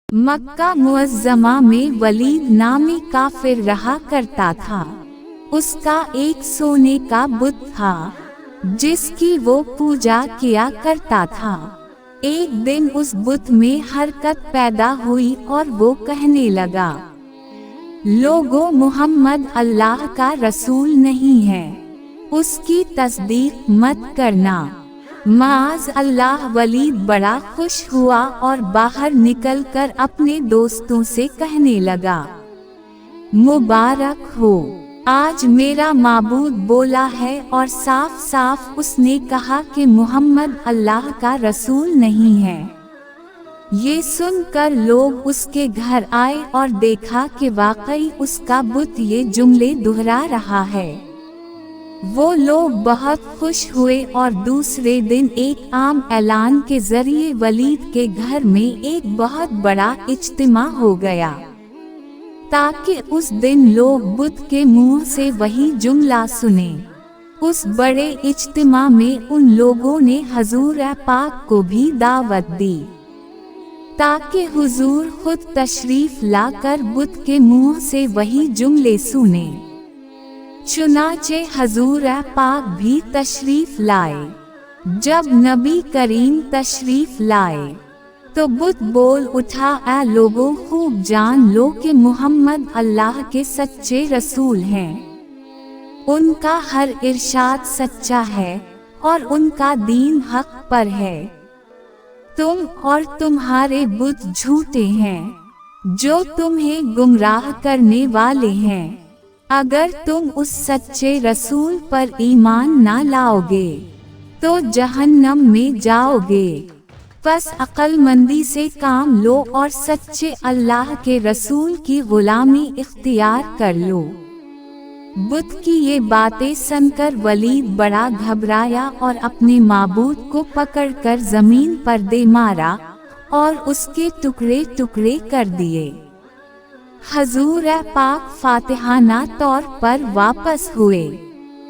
मक्का मुअज़्ज़मा में वलीद नामी काफिर रहा करता था। उसका एक सोने का बुत था जिसकी वो पूजा किया करता था। एक दिन उस बुत में हरकत पैदा हुई और वो कहने लगा, लोगों, मुहम्मद अल्लाह का रसूल नहीं है, उसकी तस्दीक मत करना। माज़ अल्लाह। वलीद बड़ा खुश हुआ और बाहर निकलकर अपने दोस्तों से कहने लगा, मुबारक हो, आज मेरा माबूद बोला है और साफ साफ उसने कहा कि मुहम्मद अल्लाह का रसूल नहीं है। ये सुनकर लोग उसके घर आए और देखा कि वाकई उसका बुत ये जुमले दोहरा रहा है। वो लोग बहुत खुश हुए और दूसरे दिन एक आम ऐलान के जरिए वलीद के घर में एक बहुत बड़ा इज्तिमा हो गया, ताकि उस दिन लोग बुत के मुंह से वही जुमला सुने। उस बड़े इज्तिमा में उन लोगों ने हजूर पाक को भी दावत दी, ताकि हुजूर खुद तशरीफ लाकर बुत के मुंह से वही जुमले सुने। चुनाचे हजूर पाक भी तशरीफ लाए। जब नबी करीम तशरीफ लाए तो बुत बोल उठा, ऐ लोगों, खूब जान लो कि मुहम्मद अल्लाह के सच्चे रसूल हैं। उनका हर इरशाद सच्चा है और उनका दीन हक पर है। तुम और तुम्हारे बुत झूठे हैं जो तुम्हें गुमराह करने वाले हैं। अगर तुम उस सच्चे रसूल पर ईमान ना लाओगे तो जहन्नम में जाओगे। बस अक्लमंदी से काम लो और सच्चे अल्लाह के रसूल की गुलामी इख्तियार कर लो। बुत की ये बातें सुनकर वलीद बड़ा घबराया और अपने माबूद को पकड़कर जमीन पर दे मारा और उसके टुकड़े टुकड़े कर दिए। हजूर पाक फातिहाना तौर पर वापस हुए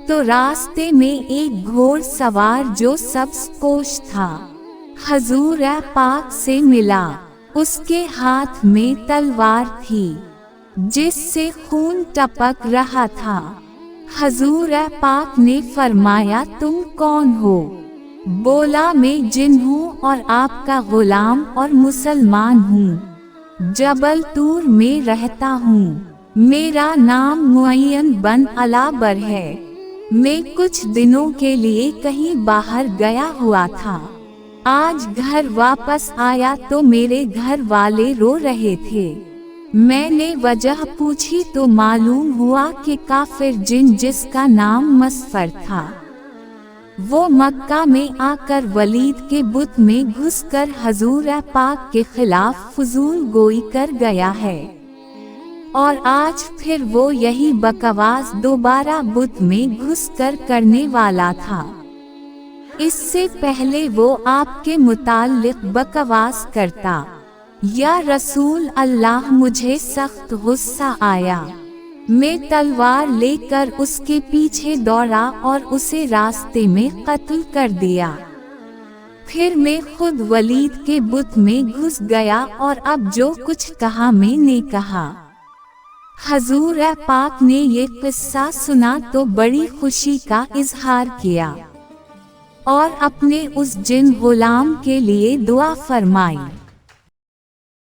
तो रास्ते में एक घोड़ सवार जो सब्ज़पोश था हजूर पाक से मिला। उसके हाथ में तलवार थी जिससे खून टपक रहा था। हजूर पाक ने फरमाया, तुम कौन हो? बोला, मैं जिन हूँ और आपका गुलाम और मुसलमान हूँ। जबल तूर में रहता हूँ। मेरा नाम मुअय्यन बन अलाबर है। मैं कुछ दिनों के लिए कहीं बाहर गया हुआ था। आज घर वापस आया तो मेरे घर वाले रो रहे थे। मैंने वजह पूछी तो मालूम हुआ कि काफिर जिन जिसका नाम मसफर था वो मक्का में आकर वलीद के बुत में घुसकर हजूर पाक के खिलाफ फजूल गोई कर गया है और आज फिर वो यही बकवास दोबारा बुत में घुसकर करने वाला था। इससे पहले वो आपके मुताल्लिक बकवास करता, या रसूल अल्लाह, मुझे सख्त गुस्सा आया। मैं तलवार लेकर उसके पीछे दौड़ा और उसे रास्ते में कत्ल कर दिया। फिर मैं खुद वलीद के बुत में घुस गया और अब जो कुछ कहा मैंने कहा। हजूर पाक ने ये किस्सा सुना तो बड़ी खुशी का इजहार किया और अपने उस जिन गुलाम के लिए दुआ फरमाई।